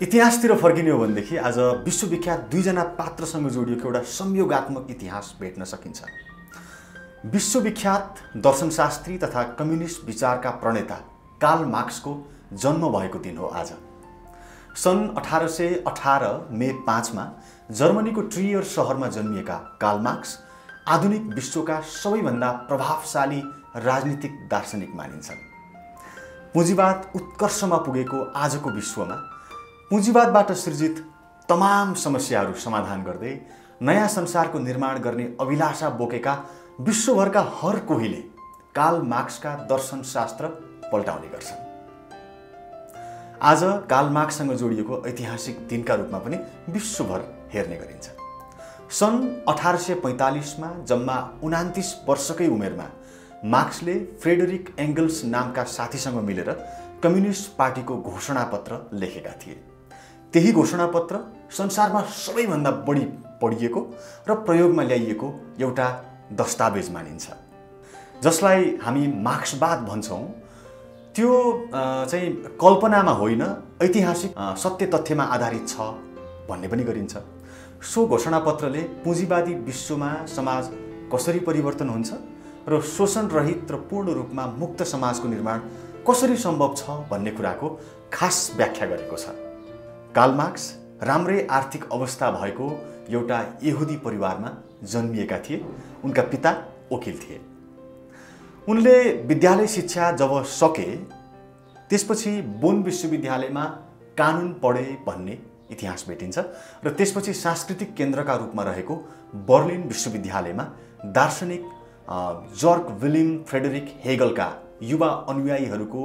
इतिहासतिर फर्किने हो भनेदेखि आज विश्वविख्यात दुईजना पात्रसँग जोडिएको एउटा संयोगात्मक इतिहास भेट्न सकिन्छ। विश्वविख्यात दर्शनशास्त्री तथा कम्युनिस्ट विचारका प्रणेता कार्ल मार्क्सको जन्म भएको दिन हो आज। सन् 1818 मे 5 मा जर्मनीको ट्रियर शहरमा जन्मिएका कार्ल मार्क्स आधुनिक विश्वका सबैभन्दा प्रभावशाली राजनीतिक दार्शनिक मानिन्छन्। पुँजीवाद उत्कर्षमा पुगेको आजको विश्वमा पुँजीवादबाट सृजित तमाम समस्याहरू समाधान गर्दै नयाँ संसारको निर्माण गर्ने अभिलाषा बोकेका विश्वभरका हर कोहीले कार्ल मार्क्सका दर्शनशास्त्र पल्टाउने गर्छन्। आज कार्ल मार्क्ससँग जोडिएको ऐतिहासिक दिनका रूपमा पनि विश्वभर हेर्ने गरिन्छ। सन् 1845 मा जम्मा 29 वर्षकै उमेरमा मार्क्सले फ्रेडरिक एंगल्स नामका साथीसँग मिलेर कम्युनिस्ट पार्टीको घोषणापत्र लेखेका थिए। त्यही घोषणापत्र संसारमा सबैभन्दा बढी पढिएको र प्रयोगमा ल्याइएको एउटा दस्तावेज मानिन्छ, जसलाई हामी मार्क्सवाद भन्छौँ। त्यो चाहिँ कल्पनामा होइन, ऐतिहासिक सत्य तथ्यमा आधारित छ भन्ने पनि गरिन्छ। सो घोषणापत्रले पुँजीवादी विश्वमा समाज कसरी परिवर्तन हुन्छ र शोषण रहित र पूर्ण रूपमा मुक्त समाजको निर्माण कसरी सम्भव छ भन्ने कुराको खास व्याख्या गरेको छ। कार्ल मार्क्स राम्रै आर्थिक अवस्था भएको एउटा यहुदी परिवारमा जन्मिएका थिए। उनका पिता वकिल थिए। उनले विद्यालय शिक्षा जब सके त्यसपछि बोन विश्वविद्यालयमा कानुन पढे भन्ने इतिहास भेटिन्छ र त्यसपछि सांस्कृतिक केन्द्रका रूपमा रहेको बर्लिन विश्वविद्यालयमा दार्शनिक जर्क विलियम फ्रेडरिक हेगलका युवा अनुयायीहरूको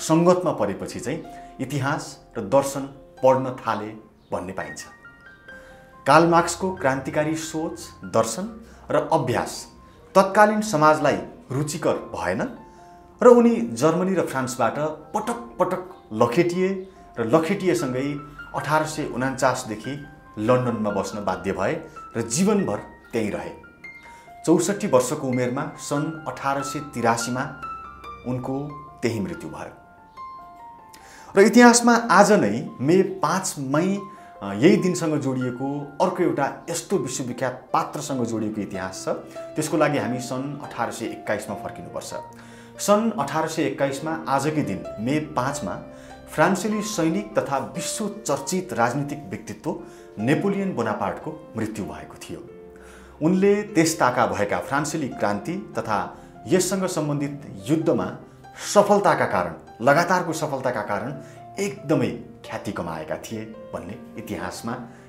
सङ्गतमा परेपछि चाहिँ इतिहास र दर्शन पढ्न थाले भन्ने पाइन्छ। कार्ल मार्क्सको क्रान्तिकारी सोच, दर्शन र अभ्यास तत्कालीन समाजलाई रुचिकर भएन र उनी जर्मनी र फ्रान्सबाट पटक पटक लखेटिए र लखेटिएसँगै 1849 देखि लन्डनमा बस्न बाध्य भए र जीवनभर त्यहीँ रहे। 64 वर्षको उमेरमा सन् 1883 मा उनको त्यही मृत्यु भयो। र इतिहासमा आज नै मे 5 मई यही दिनसँग जोडिएको अर्को एउटा यस्तो विश्वविख्यात पात्रसँग जोडिएको इतिहास छ। त्यसको लागि हामी सन् 1821 मा फर्किनुपर्छ। सन् 1821 मा आजकै दिन मे 5 मा फ्रान्सेली सैनिक तथा विश्व चर्चित राजनीतिक व्यक्तित्व नेपोलियन बोनापार्टको मृत्यु भएको थियो। उनले त्यस ताका भएका फ्रान्सेली क्रान्ति तथा यससँग सम्बन्धित युद्धमा सफलताका कारण, लगातारको सफलताका कारण एकदमै ख्याति कमाएका थिए भन्ने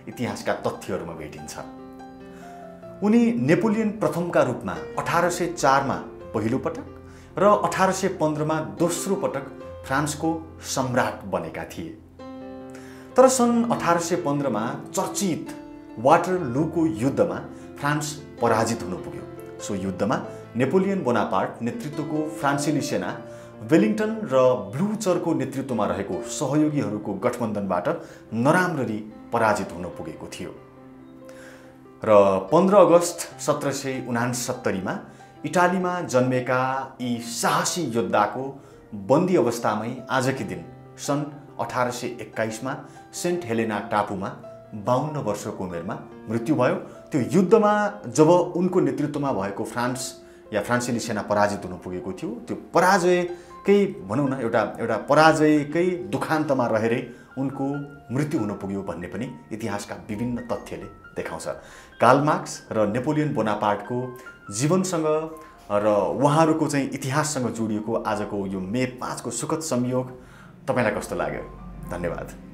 इतिहासका तथ्यहरूमा भेटिन्छ। उनी नेपोलियन प्रथमका रूपमा 1804 मा पहिलो पटक र 1815 मा दोस्रो पटक फ्रान्सको सम्राट बनेका थिए। तर सन् 1815 मा चर्चित वाटरलूको युद्धमा फ्रान्स पराजित हुन पुग्यो। सो युद्धमा नेपोलियन बोनापार्ट नेतृत्वको फ्रान्सेली सेना वेलिङ्टन र ब्लुचरको नेतृत्वमा रहेको सहयोगीहरूको गठबन्धनबाट नराम्ररी पराजित हुन पुगेको थियो र 15 अगस्त 1769 मा इटालीमा जन्मेका यी साहसी योद्धाको बन्दी अवस्थामै आजकै दिन सन् 1821 मा सेन्ट हेलेना टापुमा 52 वर्षको उमेरमा मृत्यु भयो। त्यो युद्धमा जब उनको नेतृत्वमा भएको फ्रान्सेली सेना पराजित हुन पुगेको थियो, त्यो पराजयकै भनौँ न एउटा पराजयकै दुखान्तमा रहेरै उनको मृत्यु हुन पुग्यो भन्ने पनि इतिहासका विभिन्न तथ्यले देखाउँछ। कार्ल मार्क्स र नेपोलियन बोनापार्टको जीवनसँग र उहाँहरूको चाहिँ इतिहाससँग जोडिएको आजको यो मे 5 को सुखद संयोग तपाईलाई कस्तो लाग्यो? धन्यवाद।